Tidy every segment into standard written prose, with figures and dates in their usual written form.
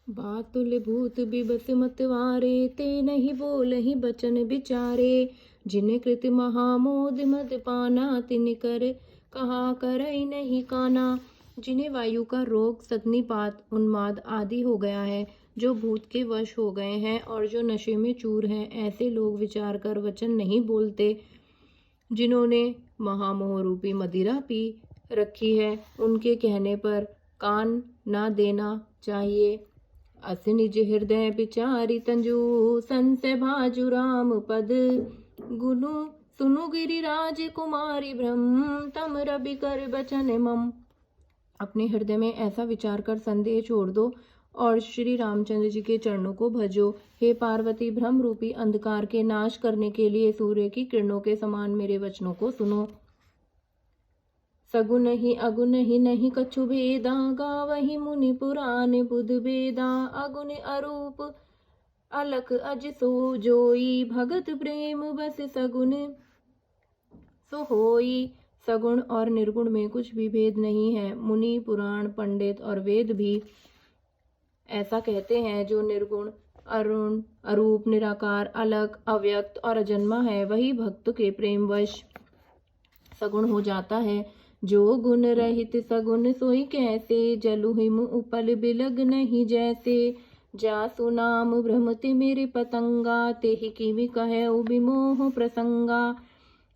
बातुल भूत बिबस मतवारे, ते नहीं बोलहि बचन बिचारे। जिन कृत महामोद मद पाना, तिन कर कहा करई नहीं काना। जिन्हें वायु का रोग, सतनीपात, उन्माद आदि हो गया है, जो भूत के वश हो गए हैं और जो नशे में चूर हैं, ऐसे लोग विचार कर वचन नहीं बोलते। जिन्होंने महामोह रूपी मदिरा पी रखी है, उनके कहने पर कान ना देना चाहिए। अस निज हृदय विचारी तंजू, संशय भाजु राम पद। गुनु सुनु गिरिराज कुमारी ब्रह्म, तम रवि कर बचन मम। अपने हृदय में ऐसा विचार कर संदेह छोड़ दो और श्री रामचंद्र जी के चरणों को भजो। हे पार्वती, भ्रम रूपी अंधकार के नाश करने के लिए सूर्य की किरणों के समान मेरे वचनों को सुनो। सगुन ही अगुन ही नहीं कछु भेदा, गावहि मुनि पुराण बुध वेदा। अगुन अरूप अलख अज सो जोई, भगत प्रेम बस सगुन सो होई। सगुण और निर्गुण में कुछ भी भेद नहीं है। मुनि, पुराण, पंडित और वेद भी ऐसा कहते हैं। जो निर्गुण, अरुण, अरूप, निराकार, अलग, अव्यक्त और अजन्मा है, वही भक्त के प्रेमवश सगुण हो जाता है। जो गुण रहित सगुण सोई कैसे, जलु हिम उपल बिलग नहीं जैसे। जासु नाम भ्रमति मेरे पतंगा, तेहि किमि कहे विमोह प्रसंगा।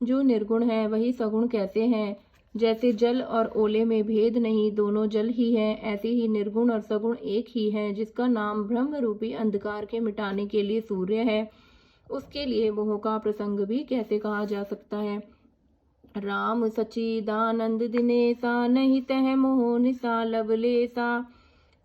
जो निर्गुण है वही सगुण कैसे हैं। जैसे जल और ओले में भेद नहीं, दोनों जल ही है, ऐसे ही निर्गुण और सगुण एक ही है। जिसका नाम ब्रह्म रूपी अंधकार के मिटाने के लिए सूर्य है, उसके लिए मोह का प्रसंग भी कैसे कहा जा सकता है। राम सचिदानंद दिनेसा, नहीं तह मोह निसा लवलेसा।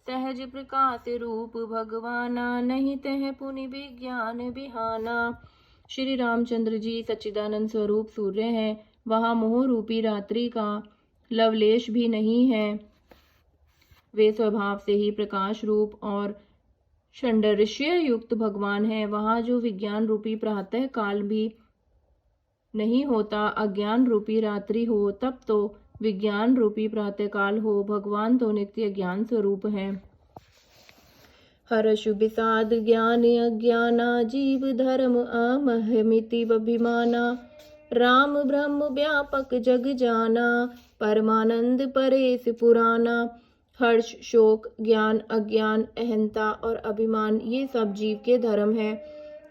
सहज प्रकाश रूप भगवाना, नहीं तह पुनि विज्ञान बिहाना। श्री रामचंद्र जी सच्चिदानंद स्वरूप सूर्य हैं। वहाँ मोह रूपी रात्रि का लवलेश भी नहीं है। वे स्वभाव से ही प्रकाश रूप और षंडर्ष्य युक्त भगवान है। वहाँ जो विज्ञान रूपी प्रातः काल भी नहीं होता, अज्ञान रूपी रात्रि हो, तब तो विज्ञान रूपी प्रातः काल हो। भगवान तो नित्य ज्ञान स्वरूप है। हर्ष विषाद ज्ञान अज्ञाना, जीव धर्म अमहमिति अभिमाना। राम ब्रह्म व्यापक जग जाना, परमानंद परेश पुराना। हर्ष, शोक, ज्ञान, अज्ञान, अहंता और अभिमान, ये सब जीव के धर्म हैं।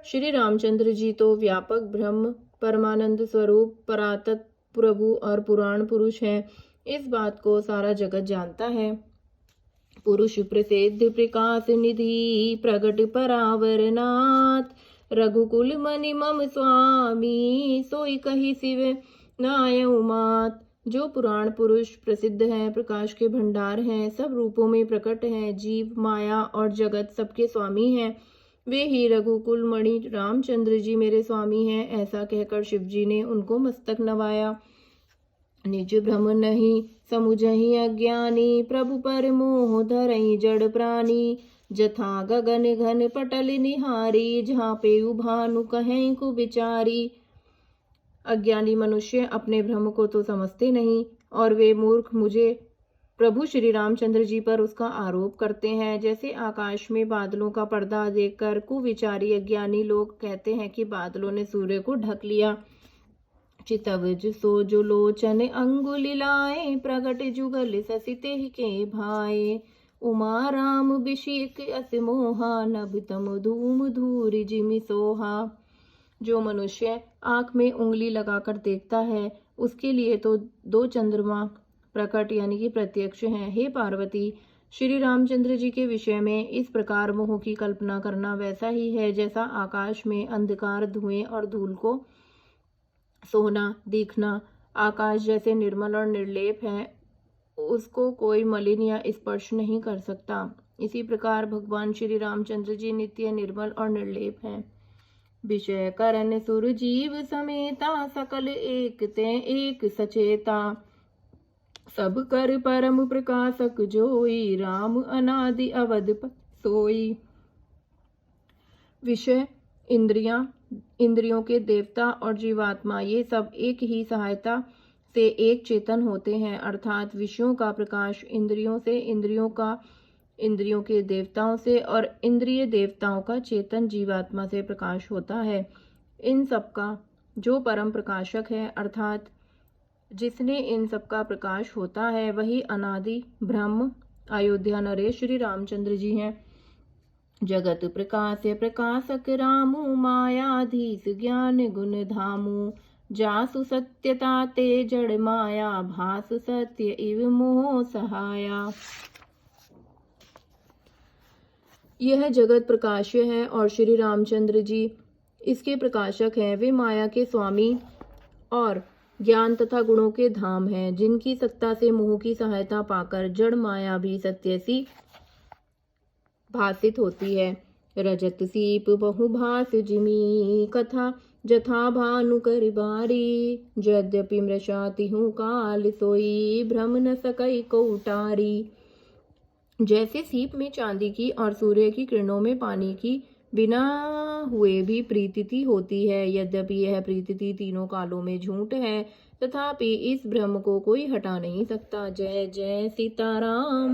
श्री रामचंद्र जी तो व्यापक ब्रह्म, परमानंद स्वरूप, परातत प्रभु और पुराण पुरुष हैं। इस बात को सारा जगत जानता है। पुरुष प्रसिद्ध प्रकाश निधि, प्रगट परावरनाथ। रघुकुल मनि मम स्वामी, सोई कही शिव नायउ मात। जो पुराण पुरुष प्रसिद्ध हैं, प्रकाश के भंडार हैं, सब रूपों में प्रकट हैं, जीव, माया और जगत सबके स्वामी हैं, वे ही रघुकुल मणि रामचंद्र जी मेरे स्वामी हैं। ऐसा कहकर शिव जी ने उनको मस्तक नवाया। निज भ्रम नहीं समुझहि अज्ञानी, प्रभु पर मोह धरई जड़ प्राणी। जथा गगन घन पटल निहारी, झाँपे भानु कहें को विचारी। अज्ञानी मनुष्य अपने भ्रम को तो समझते नहीं, और वे मूर्ख मुझे प्रभु श्री रामचंद्र जी पर उसका आरोप करते हैं। जैसे आकाश में बादलों का पर्दा देखकर कुविचारी अज्ञानी लोग कहते हैं कि बादलों ने सूर्य को ढक लिया। चितवज सो जो लोचन अंगुलिलाए, प्रगट जुगल ससिते के भाए। उमा राम विषिक अस मोहा, नभ तम धूम धूरि जिमि सोहा। जो मनुष्य आंख में उंगली लगाकर देखता है, उसके लिए तो दो चंद्रमा प्रकट यानी कि प्रत्यक्ष हैं। हे पार्वती, श्री रामचंद्र जी के विषय में इस प्रकार मोह की कल्पना करना वैसा ही है जैसा आकाश में अंधकार, धुएं और धूल को सोना दिखना। आकाश जैसे निर्मल और निर्लेप है, उसको कोई मलिन या स्पर्श नहीं कर सकता। इसी प्रकार भगवान श्री रामचंद्र जी नित्य निर्मल और निर्लेप हैं। विषय करण सुर जीव समेता, सकल एक ते एक सचेता। सब कर परम प्रकाशक जोई, राम अनादि अवध सोई। विषय, इंद्रियों के देवता और जीवात्मा, ये सब एक ही सहायता से एक चेतन होते हैं। अर्थात विषयों का प्रकाश इंद्रियों से, इंद्रियों का इंद्रियों के देवताओं से और इंद्रिय देवताओं का चेतन जीवात्मा से प्रकाश होता है। इन सब का जो परम प्रकाशक है अर्थात जिसने इन सब का प्रकाश होता है वही अनादि ब्रह्म अयोध्या नरेश श्री रामचंद्र जी हैं। जगत प्रकाश प्रकाशक रामु मायाधीश ज्ञान गुण धामु जासु सत्यता ते जड़ माया भास सत्य इव मोह सहाया। यह जगत प्रकाश्य है और श्री रामचंद्र जी इसके प्रकाशक हैं। वे माया के स्वामी और ज्ञान तथा गुणों के धाम हैं, जिनकी सत्ता से मोह की सहायता पाकर जड़ माया भी सत्य सी भासित होती है। रजत सीप बहुभास जिमी कथा जथा भानु कर बारी यद्यपि मृषाति हूँ काल सोई भ्रम न सकई कौटारी। जैसे सीप में चांदी की और सूर्य की किरणों में पानी की बिना हुए भी प्रीतिति होती है, यद्यपि यह प्रीतिति तीनों कालों में झूठ है, तथापि इस भ्रम को कोई हटा नहीं सकता। जय जय सीताराम।